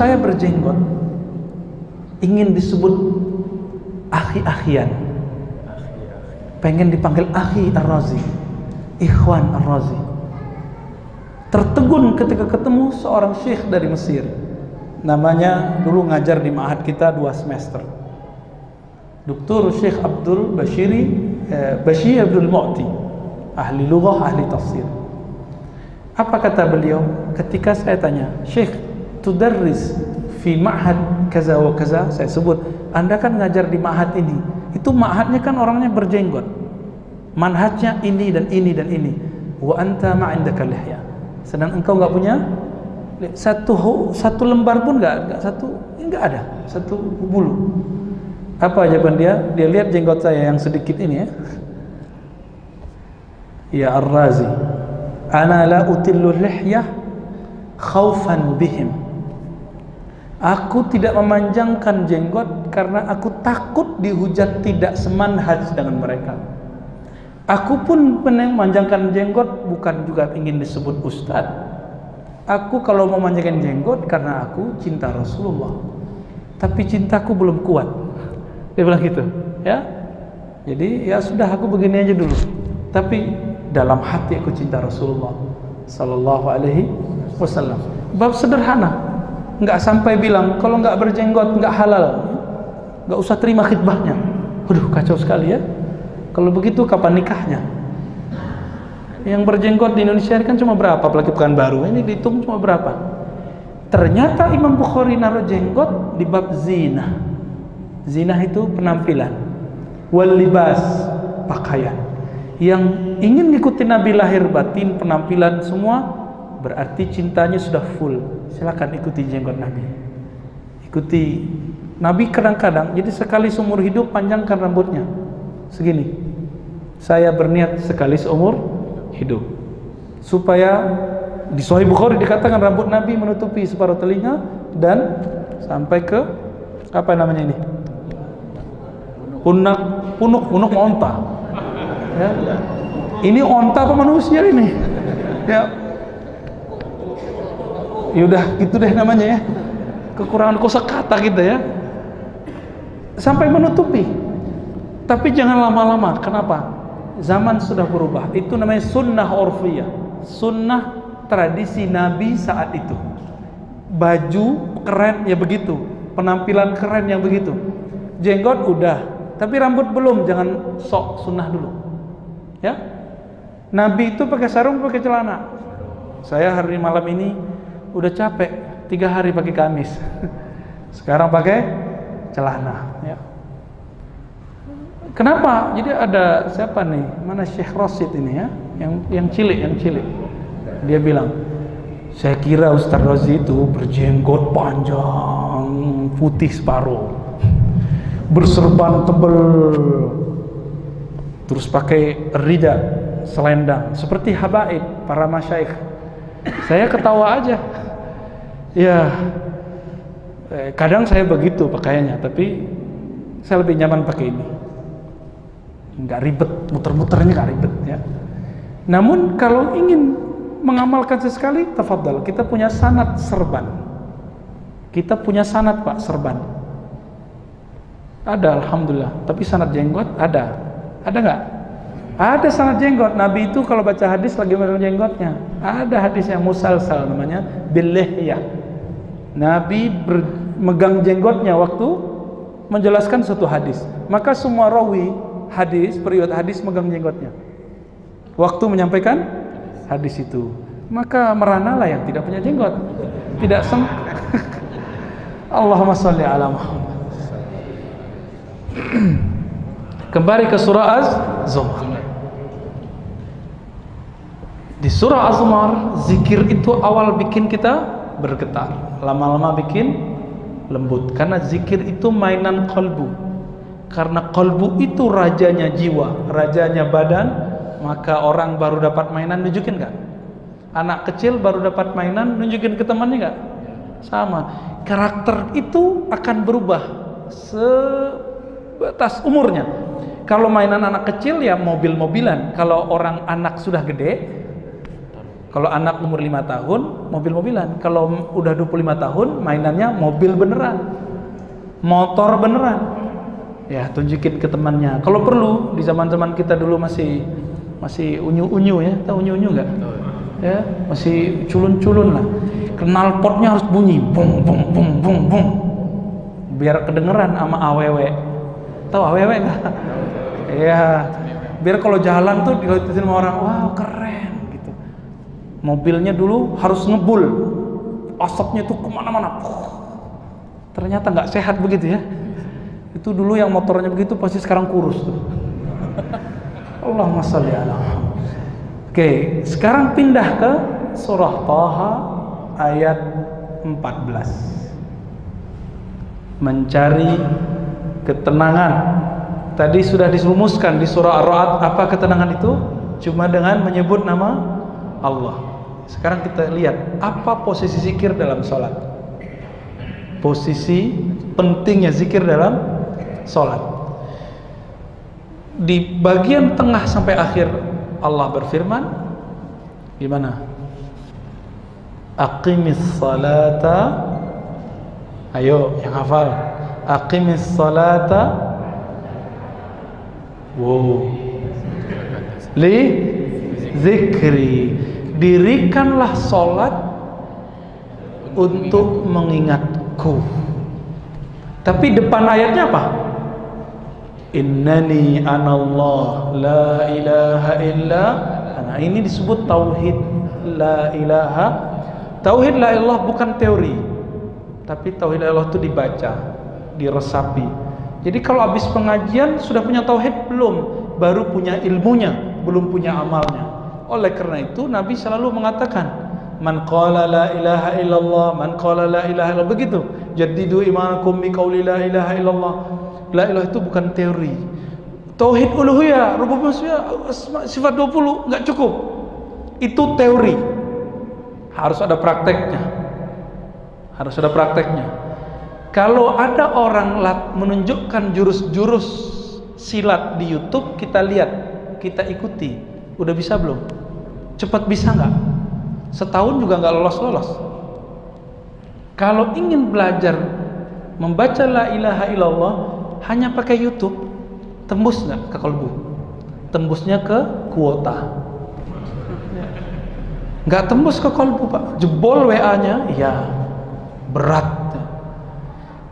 saya berjenggot ingin disebut akhi-akhian, pengen dipanggil akhi Ar-Razi, ikhwan Ar-Razi. Tertegun ketika ketemu seorang syekh dari Mesir, namanya dulu ngajar di ma'had kita 2 semester, Dr. Syekh Abdul Bashir Abdul Mu'ti, ahli lughah, ahli tafsir. Apa kata beliau ketika saya tanya, Syekh, tudarris fi ma'had kaza wa kaza, saya sebut, Anda kan ngajar di ma'had ini, itu ma'hadnya kan orangnya berjenggot, manhajnya ini dan ini dan ini, wa anta ma'indaka lihya, sedang engkau nggak punya satu lembar pun nggak ada satu bulu. Apa jawaban dia? Dia lihat jenggot saya yang sedikit ini ya. Ya Ar-Razi, ana la utillu lihyah khaufan bihim. Aku tidak memanjangkan jenggot karena aku takut dihujat tidak semanhaj dengan mereka. Aku pun memanjangkan jenggot bukan juga ingin disebut ustaz. Aku kalau mau memanjangkan jenggot karena aku cinta Rasulullah, tapi cintaku belum kuat. Dia bilang gitu, ya. Jadi ya sudah, aku begini aja dulu. Tapi dalam hati aku cinta Rasulullah Sallallahu Alaihi Wasallam. Bab sederhana, nggak sampai bilang kalau nggak berjenggot nggak halal, nggak usah terima khidbahnya. Waduh, kacau sekali ya. Kalau begitu kapan nikahnya? Yang berjenggot di Indonesia ini kan cuma berapa? Apalagi Pekanbaru ini dihitung cuma berapa? Ternyata Imam Bukhari naruh jenggot di bab zina. Zina itu penampilan, wal libas, pakaian. Yang ingin ngikuti Nabi lahir batin, penampilan semua, berarti cintanya sudah full. Silakan ikuti jenggot Nabi. Ikuti Nabi kadang-kadang, jadi sekali seumur hidup panjangkan rambutnya segini. Saya berniat sekali seumur hidup, supaya di Sahih Bukhari dikatakan rambut Nabi menutupi separuh telinga dan sampai ke apa namanya ini? Punuk onta. Ya. Ini onta apa manusia ini? Ya. Yaudah gitu deh namanya ya. Kekurangan kosakata kita ya. Sampai menutupi. Tapi jangan lama-lama. Kenapa? Zaman sudah berubah. Itu namanya sunnah urfiyah. Sunnah tradisi Nabi saat itu. Baju keren ya begitu. Penampilan keren yang begitu. Jenggot udah. Tapi rambut belum, jangan sok sunnah dulu. Ya. Nabi itu pakai sarung, pakai celana. Saya hari malam ini udah capek, 3 hari pakai gamis. Sekarang pakai celana. Ya. Kenapa? Jadi ada siapa nih? Mana Syekh Rasid ini ya? Yang cilik. Dia bilang, saya kira Ustaz Razi itu berjenggot panjang, putih separuh, berserban tebel, terus pakai rida, selendang, seperti habaib para masyaikh. Saya ketawa aja. Ya, kadang saya begitu pakaiannya, tapi saya lebih nyaman pakai ini. Nggak ribet, muter-muternya nggak ribet ya. Namun kalau ingin mengamalkan sesekali, tafadhal, kita punya sanad serban. Kita punya sanad Pak serban. Ada, alhamdulillah. Tapi sanad jenggot ada nggak? Ada sanad jenggot. Nabi itu kalau baca hadis lagi megang jenggotnya. Ada hadis yang musalsal namanya billihyah. Nabi megang jenggotnya waktu menjelaskan suatu hadis. Maka semua rawi hadis, periwayat hadis megang jenggotnya waktu menyampaikan hadis itu. Maka meranalah yang tidak punya jenggot, tidak Allahumma sholli ala Muhammad. Kembali ke surah Az-Zumar. Di surah Az-Zumar, zikir itu awal bikin kita bergetar, lama-lama bikin lembut. Karena zikir itu mainan kolbu. Karena kolbu itu rajanya jiwa, rajanya badan. Maka orang baru dapat mainan, nunjukin nggak? Anak kecil baru dapat mainan, nunjukin ke temannya nggak? Sama. Karakter itu akan berubah sebatas umurnya. Kalau mainan anak kecil ya mobil-mobilan. Kalau orang anak sudah gede, Kalau anak umur 5 tahun, mobil-mobilan. Kalau udah 25 tahun, mainannya mobil beneran, motor beneran. Ya, tunjukin ke temannya. Kalau perlu, di zaman-zaman kita dulu masih unyu-unyu ya, tahu unyu-unyu nggak? Ya, masih culun-culun lah. Knalpotnya harus bunyi, bung bung bung bung bung, biar kedengeran sama awewe. Tahu awewe nggak? Ya, biar kalau jalan tuh dilihatin sama orang, wow keren gitu. Mobilnya dulu harus ngebul, asapnya tuh kemana-mana. Ternyata nggak sehat begitu ya. Itu dulu yang motornya begitu pasti sekarang kurus tuh. Allahumma sholli ala. Oke, sekarang pindah ke surah Thaha ayat 14. Mencari ketenangan. Tadi sudah dirumuskan di surah Ar-Ra'd, apa ketenangan itu? Cuma dengan menyebut nama Allah. Sekarang kita lihat apa posisi zikir dalam sholat. Posisi pentingnya zikir dalam sholat. Di bagian tengah sampai akhir Allah berfirman, gimana? Aqimis salata. Ayo yang hafal. Aqimis salata. Wow. Li zikri. Dirikanlah sholat untuk mengingatku. Tapi depan ayatnya apa? Innani anallah la ilaha illa ana. Ini disebut tauhid la ilaha. Tauhid la ilallah bukan teori, tapi tauhid la ilallah itu dibaca, diresapi. Jadi kalau habis pengajian sudah punya tauhid belum? Baru punya ilmunya, belum punya amalnya. Oleh karena itu Nabi selalu mengatakan, man qala la ilaha illallah, man qala la ilaha illallah, begitu. Jaddidu imanakum bi qauli la ilaha illallah. La ilaha itu bukan teori. Tauhid uluhiyah, rububiyah, sifat 20 enggak cukup. Itu teori. Harus ada prakteknya. Harus ada prakteknya. Kalau ada orang menunjukkan jurus-jurus silat di YouTube, kita lihat, kita ikuti. Udah bisa belum? Cepat bisa nggak? Setahun juga nggak lolos-lolos. Kalau ingin belajar membaca la ilaha illallah hanya pakai YouTube, tembus nggak ke kalbu? Tembusnya ke kuota. Nggak tembus ke kalbu, Pak. Jebol WA-nya, ya berat.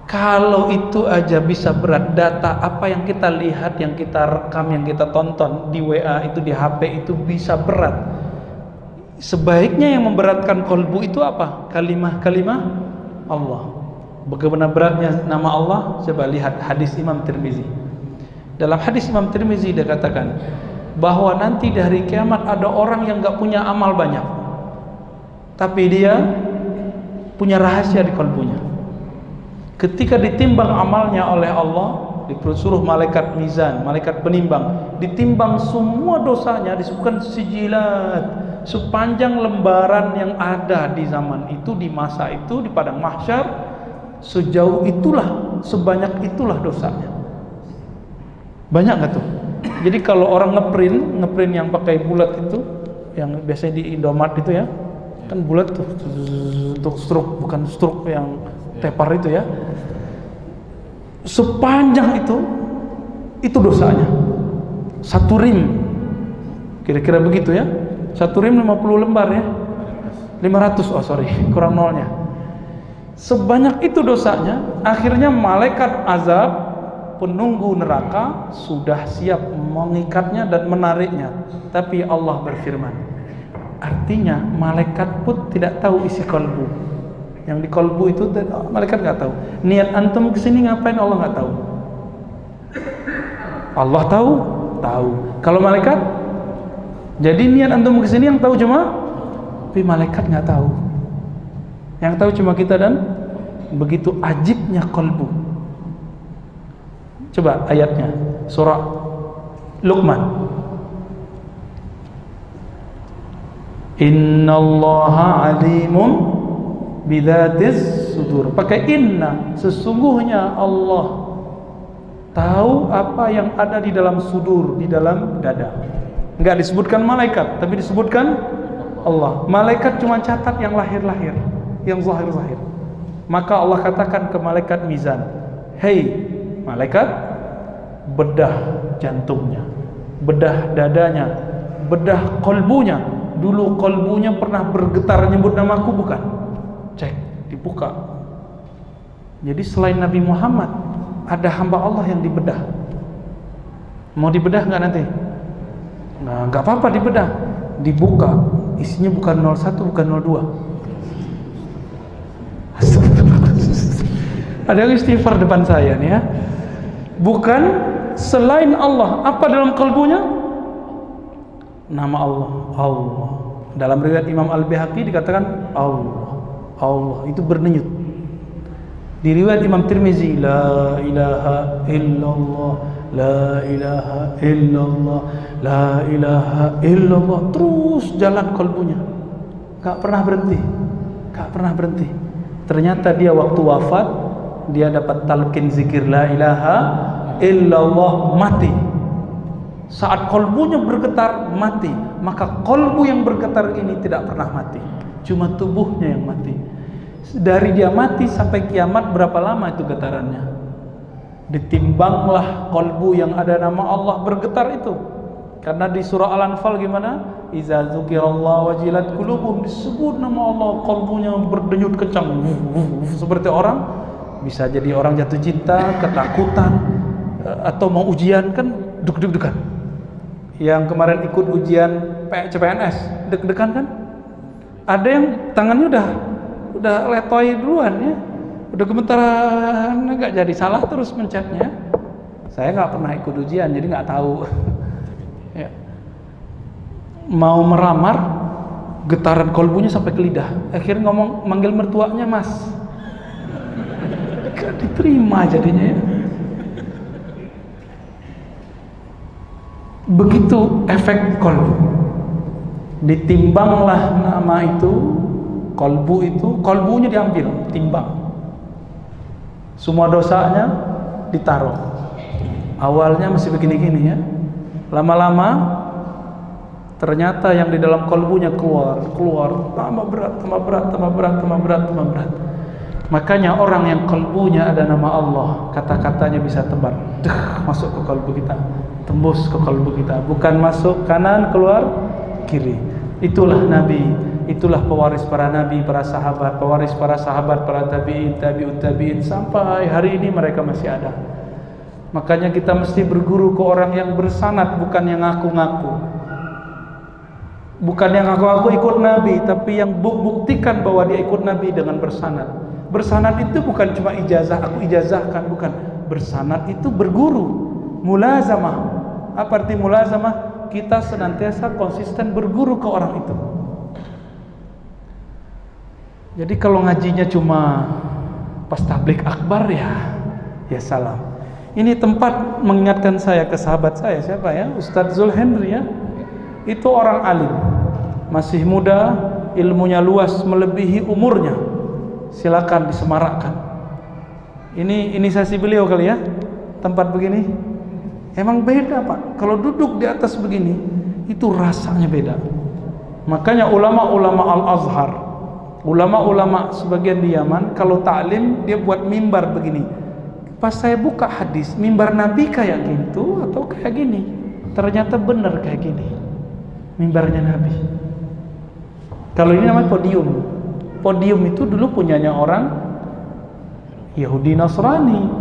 Kalau itu aja bisa berat, data apa yang kita lihat, yang kita rekam, yang kita tonton di WA itu, di HP itu bisa berat. Sebaiknya yang memberatkan kalbu itu apa? Kalimah-kalimah Allah. Bagaimana beratnya nama Allah? Coba lihat hadis Imam Tirmizi. Dalam hadis Imam Tirmizi dia katakan bahwa nanti di hari kiamat ada orang yang gak punya amal banyak, tapi dia punya rahasia di kalbunya. Ketika ditimbang amalnya oleh Allah, disuruh malaikat mizan, malaikat penimbang, ditimbang semua dosanya, disebutkan sijilat, sepanjang lembaran yang ada di zaman itu, di masa itu, di padang mahsyar, sejauh itulah, sebanyak itulah dosanya. Banyak nggak tuh? Jadi kalau orang ngeprint yang pakai bulat itu, yang biasanya di Indomaret itu ya, kan bulat tuh, untuk struk, bukan struk yang tepar itu ya. Sepanjang itu dosanya. Satu rim, kira-kira begitu ya. Satu rim 50 lembar ya. 500, oh sorry, kurang nolnya. Sebanyak itu dosanya, akhirnya malaikat azab, penunggu neraka sudah siap mengikatnya dan menariknya. Tapi Allah berfirman, artinya malaikat pun tidak tahu isi kalbu. Yang di kalbu itu malaikat nggak tahu. Niat antum kesini ngapain Allah nggak tahu. Allah tahu, tahu. Kalau malaikat, jadi niat antum kesini yang tahu cuma, tapi malaikat nggak tahu. Yang tahu cuma kita dan begitu ajibnya kalbu. Coba ayatnya, surah Luqman. Innallaha alimun bidzatis sudur. Pakai inna, sesungguhnya Allah tahu apa yang ada di dalam sudur, di dalam dada. Enggak disebutkan malaikat, tapi disebutkan Allah. Malaikat cuma catat yang lahir-lahir, yang zahir-zahir. Maka Allah katakan ke malaikat mizan, hei malaikat, bedah jantungnya, bedah dadanya, bedah kolbunya. Dulu kolbunya pernah bergetar nyebut namaku bukan? Cek, dibuka. Jadi selain Nabi Muhammad ada hamba Allah yang dibedah. Mau dibedah nggak nanti? Nah, nggak apa-apa dibedah. Dibuka, isinya bukan 01, bukan 02. Ada yang istighfar depan saya nih ya. Bukan selain Allah. Apa dalam kalbunya? Nama Allah. Allah. Dalam riwayat Imam Al-Baihaqi dikatakan Allah. Allah itu berdenyut. Di riwayat Imam Tirmizi, la ilaha illallah, la ilaha illallah, la ilaha illallah. Terus jalan kalbunya, gak pernah berhenti, gak pernah berhenti. Ternyata dia waktu wafat, dia dapat talqin zikir la ilaha illallah, mati. Saat kolbunya bergetar, mati. Maka kolbu yang bergetar ini tidak pernah mati, cuma tubuhnya yang mati. Dari dia mati sampai kiamat berapa lama itu getarannya? Ditimbanglah kolbu yang ada nama Allah bergetar itu. Karena di surah Al-Anfal gimana? Iza dzukirallahu wajilat qulubuhum, disebut nama Allah, kolbunya berdenyut kencang. Seperti orang, bisa jadi orang jatuh cinta, ketakutan, atau mau ujian kan deg-degan. Yang kemarin ikut ujian CPNS, deg-degan kan? Ada yang tangannya udah letoy duluan ya, udah gemetaran, nggak jadi, salah terus mencetnya. Saya nggak pernah ikut ujian, jadi nggak tahu. Ya. Mau meramar, getaran kolbunya sampai ke lidah. Akhirnya ngomong, manggil mertuanya Mas. Gak diterima jadinya ya. Begitu efek kolbu. Ditimbanglah nama itu, kolbu itu, kolbunya diambil, timbang. Semua dosanya ditaruh. Awalnya masih begini-gini ya. Lama-lama ternyata yang di dalam kolbunya keluar, tambah berat, tambah berat, tambah berat, tambah berat, tambah berat. Makanya orang yang kolbunya ada nama Allah, kata-katanya bisa tebar, masuk ke kolbu kita, tembus ke kolbu kita, bukan masuk kanan keluar kiri. Itulah Nabi, itulah pewaris para Nabi, para sahabat, pewaris para sahabat, para tabi'in, tabi'ut tabi'in, sampai hari ini mereka masih ada. Makanya kita mesti berguru ke orang yang bersanad, bukan yang ngaku-ngaku. Bukan yang ngaku-ngaku ikut Nabi, tapi yang buktikan bahwa dia ikut Nabi dengan bersanad. Bersanad itu bukan cuma ijazah, aku ijazahkan, bukan. Bersanad itu berguru, mulazamah. Apa arti mulazamah? Kita senantiasa konsisten berguru ke orang itu. Jadi kalau ngajinya cuma pas tablik akbar ya salam. Ini tempat mengingatkan saya ke sahabat saya, siapa ya? Ustadz Zulhendri ya. Itu orang alim, masih muda, ilmunya luas melebihi umurnya. Silakan disemarakkan. Ini inisiasi beliau kali ya, tempat begini. Emang beda Pak, kalau duduk di atas begini itu rasanya beda. Makanya ulama-ulama Al-Azhar, ulama-ulama sebagian di Yaman, kalau taklim dia buat mimbar begini. Pas saya buka hadis, mimbar Nabi kayak gitu atau kayak gini? Ternyata benar kayak gini, mimbarnya Nabi. Kalau ini namanya podium. Podium itu dulu punyanya orang Yahudi Nasrani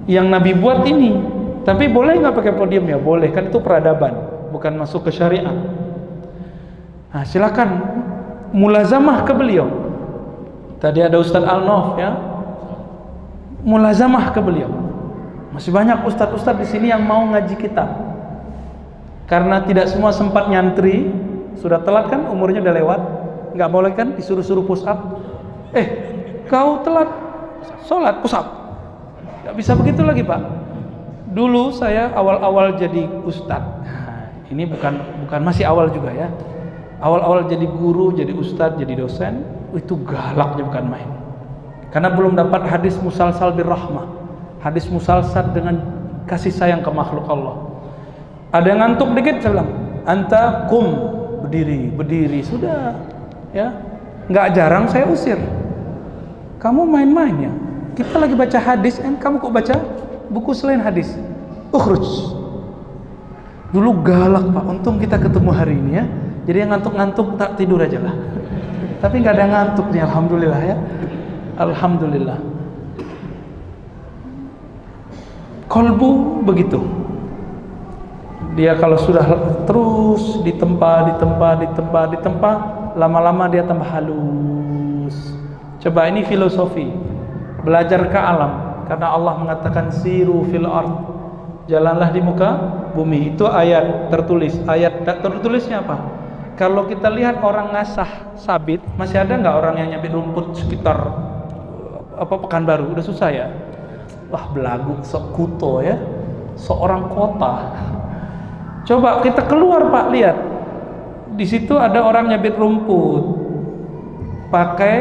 yang Nabi buat ini. Tapi boleh nggak pakai podium? Ya boleh, kan itu peradaban, bukan masuk ke syariat. Nah silakan mulazamah ke beliau. Tadi ada Ustadz Al-Nof ya, mulazamah ke beliau. Masih banyak ustadz-ustadz di sini yang mau ngaji kitab. Karena tidak semua sempat nyantri, sudah telat kan, umurnya udah lewat, nggak boleh kan disuruh-suruh push up. Kau telat sholat, push up. Nggak bisa begitu lagi Pak. Dulu saya awal-awal jadi ustadz. Nah, ini bukan masih awal juga ya. Awal-awal jadi guru, jadi ustadz, jadi dosen, itu galaknya bukan main. Karena belum dapat hadis musalsal birrahmah, hadis musalsal dengan kasih sayang ke makhluk Allah. Ada yang ngantuk dikit, saya bilang anta kum, berdiri sudah, ya. Nggak jarang saya usir. Kamu main-main ya. Kita lagi baca hadis, kamu kok baca buku selain hadis? Ukhruj. Dulu galak Pak, untung kita ketemu hari ini ya. Jadi yang ngantuk-ngantuk tak tidur aja lah. Tapi nggak ada ngantuk nih, alhamdulillah ya. Alhamdulillah. Kolbu begitu. Dia kalau sudah terus ditempa, lama-lama dia tambah halus. Coba ini filosofi, belajar ke alam, karena Allah mengatakan siru fil ard, jalanlah di muka bumi. Itu ayat tertulis. Ayat tak tertulisnya apa? Kalau kita lihat orang ngasah sabit, masih ada nggak orang yang nyabit rumput sekitar Pekanbaru? Udah susah ya. Wah, belagu, sok kuto ya, seorang kota. Coba kita keluar Pak, lihat. Di situ ada orang nyabit rumput pakai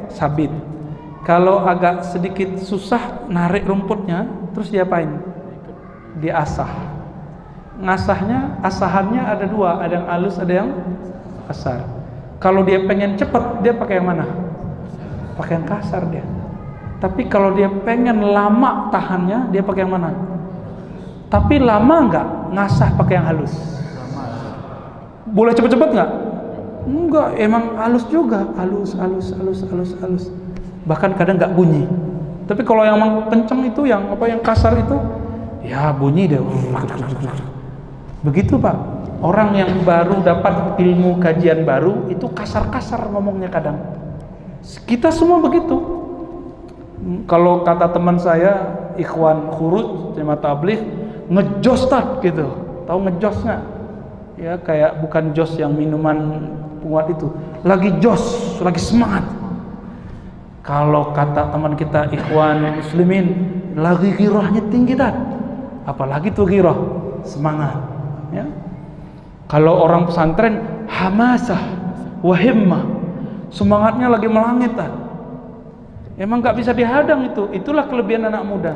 sabit. Kalau agak sedikit susah narik rumputnya, terus diapain? Diasah. Ngasahnya, asahannya ada dua, ada yang halus, ada yang kasar. Kalau dia pengen cepat, dia pakai yang mana? Pakai yang kasar dia. Tapi kalau dia pengen lama tahannya, dia pakai yang mana? Tapi lama nggak ngasah pakai yang halus? Boleh cepet-cepet nggak? Enggak, emang halus juga, halus. Bahkan kadang nggak bunyi. Tapi kalau yang kenceng itu, yang kasar itu, ya bunyi deh. Begitu Pak. Orang yang baru dapat ilmu kajian baru itu kasar-kasar ngomongnya kadang. Kita semua begitu. Kalau kata teman saya, ikhwan khuruj, jemaah tabligh, ngejos gitu. Tahu ngejos nggak? Ya kayak bukan jos yang minuman penguat itu. Lagi jos, lagi semangat. Kalau kata teman kita ikhwan muslimin, lagi ghirahnya tinggi dah. Apalagi tuh ghirah, semangat. Ya. Kalau orang pesantren hamasah, wahimmah, semangatnya lagi melangit dah. Emang nggak bisa dihadang itu. Itulah kelebihan anak muda.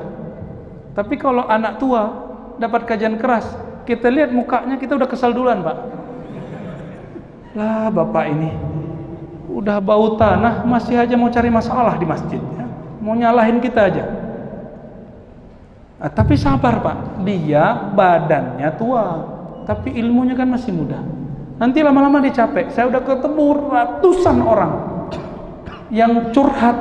Tapi kalau anak tua dapat kajian keras, kita lihat mukanya, kita udah kesal duluan Pak. Lah bapak ini udah bau tanah, masih aja mau cari masalah di masjid ya. Mau nyalahin kita aja. Nah, tapi sabar Pak, dia badannya tua, tapi ilmunya kan masih muda. Nanti lama-lama dia capek. Saya udah ketemu ratusan orang yang curhat,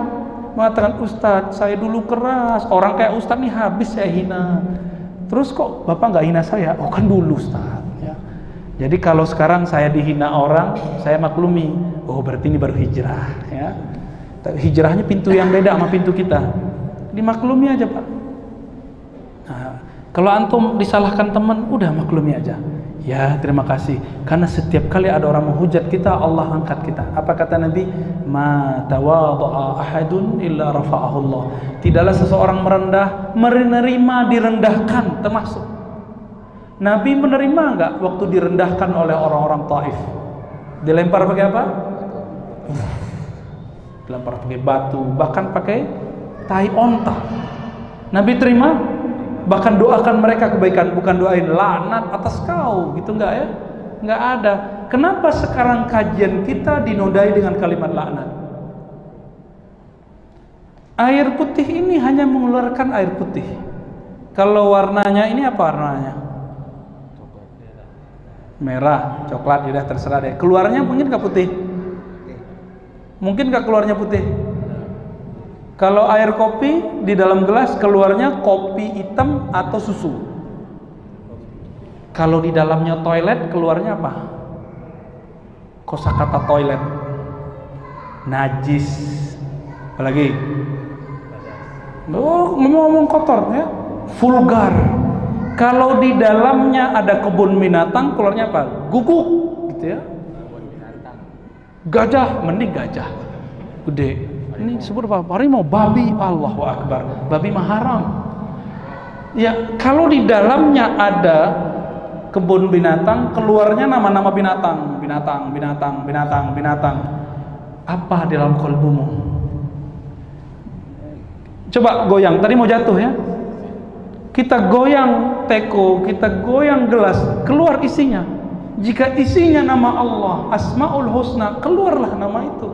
mengatakan, Ustadz saya dulu keras, orang kayak Ustadz nih habis saya hina. Terus kok Bapak nggak hina saya? Oh kan dulu Ustadz ya. Jadi kalau sekarang saya dihina orang, saya maklumi. Oh berarti ini baru hijrah ya. Tapi hijrahnya pintu yang beda sama pintu kita. Dimaklumi aja Pak. Nah, kalau antum disalahkan teman, udah maklumi aja. Ya terima kasih. Karena setiap kali ada orang menghujat kita, Allah angkat kita. Apa kata Nabi? Ma tawadha'a ahadun illa rafa'ahu Allah. Tidaklah seseorang menerima direndahkan, termasuk Nabi menerima enggak waktu direndahkan oleh orang-orang Taif? Dilempar pakai apa? Dilempar pakai batu, bahkan pakai tai onta. Nabi terima? Bahkan doakan mereka kebaikan, bukan doain laknat atas kau, gitu enggak ya? Enggak ada. Kenapa sekarang kajian kita dinodai dengan kalimat laknat? Air putih ini hanya mengeluarkan air putih. Kalau warnanya ini apa warnanya? Merah, coklat, udah terserah deh. Keluarnya mungkin nggak putih? Mungkin nggak keluarnya putih? Kalau air kopi di dalam gelas keluarnya kopi hitam atau susu? Kalau di dalamnya toilet keluarnya apa? Kosakata toilet, najis, apalagi? Oh, ngomong-ngomong kotor ya, vulgar. Kalau di dalamnya ada kebun binatang, keluarnya apa? Guguk, gitu ya. Gajah, mending gajah, gede. Ini disebut apa? Harimau, babi, Allahu Akbar. Babi mah haram. Ya, kalau di dalamnya ada kebun binatang, keluarnya nama-nama binatang. Apa di dalam kolbumu? Coba goyang, tadi mau jatuh ya. Kita goyang teko, kita goyang gelas, keluar isinya. Jika isinya nama Allah, Asmaul Husna, keluarlah nama itu.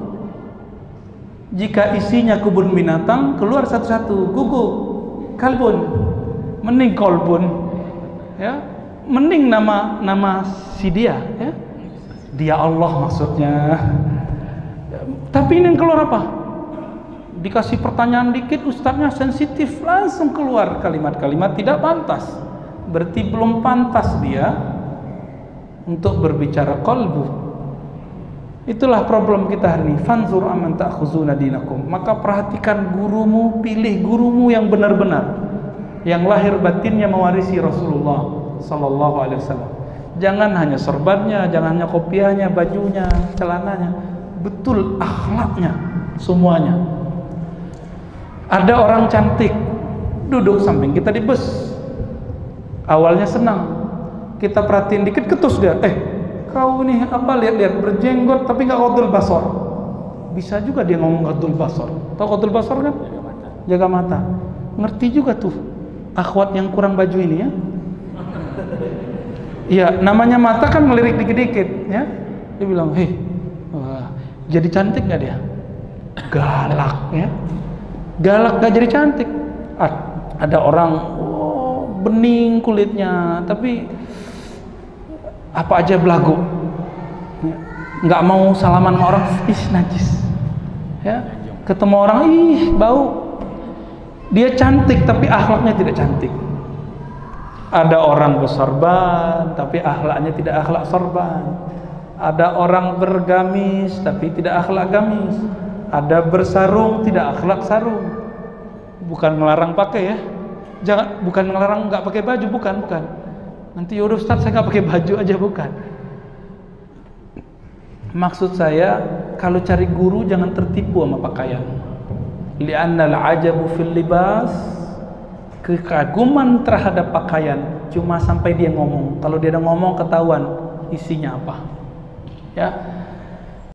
Jika isinya kebun binatang, keluar satu-satu. Gugu, kalbun, mending kolbun, ya, mending nama si dia, ya, dia Allah maksudnya. Tapi ini yang keluar apa? Dikasih pertanyaan dikit, ustadznya sensitif, langsung keluar kalimat-kalimat tidak pantas. Berarti belum pantas dia untuk berbicara qalbu. Itulah problem kita hari ini. Fanzur amman ta'khuzuna dinakum. Maka perhatikan gurumu, pilih gurumu yang benar-benar, yang lahir batinnya mewarisi Rasulullah sallallahu alaihi wasallam. Jangan hanya sorbannya, jangan hanya kopiahnya, bajunya, celananya, betul akhlaknya semuanya. Ada orang cantik duduk samping kita di bus. Awalnya senang. Kita perhatiin dikit, ketus dia. Kau ini apa, lihat-lihat berjenggot tapi nggak qaddul basar. Bisa juga dia ngomong qaddul basar. Tahu qaddul basar kan? Jaga mata. Ngerti juga tuh akhwat yang kurang baju ini, ya. Iya, namanya mata kan ngelirik dikit-dikit, ya. Dia bilang, wah, jadi cantik nggak dia? Galak, ya. Galak nggak jadi cantik. Ada orang bening kulitnya, tapi apa aja belagu, nggak mau salaman sama orang, najis, ya. Ketemu orang, bau. Dia cantik tapi akhlaknya tidak cantik. Ada orang bersorban tapi akhlaknya tidak akhlak sorban. Ada orang bergamis tapi tidak akhlak gamis. Ada bersarung tidak akhlak sarung. Bukan melarang pakai, ya. Bukan melarang nggak pakai baju, bukan. Nanti yaudah Ustaz, saya nggak pakai baju aja, bukan. Maksud saya, kalau cari guru jangan tertipu sama pakaian. Li'annal ajabu fil libas, kekaguman terhadap pakaian cuma sampai dia ngomong. Kalau dia udah ngomong ketahuan isinya apa. Ya,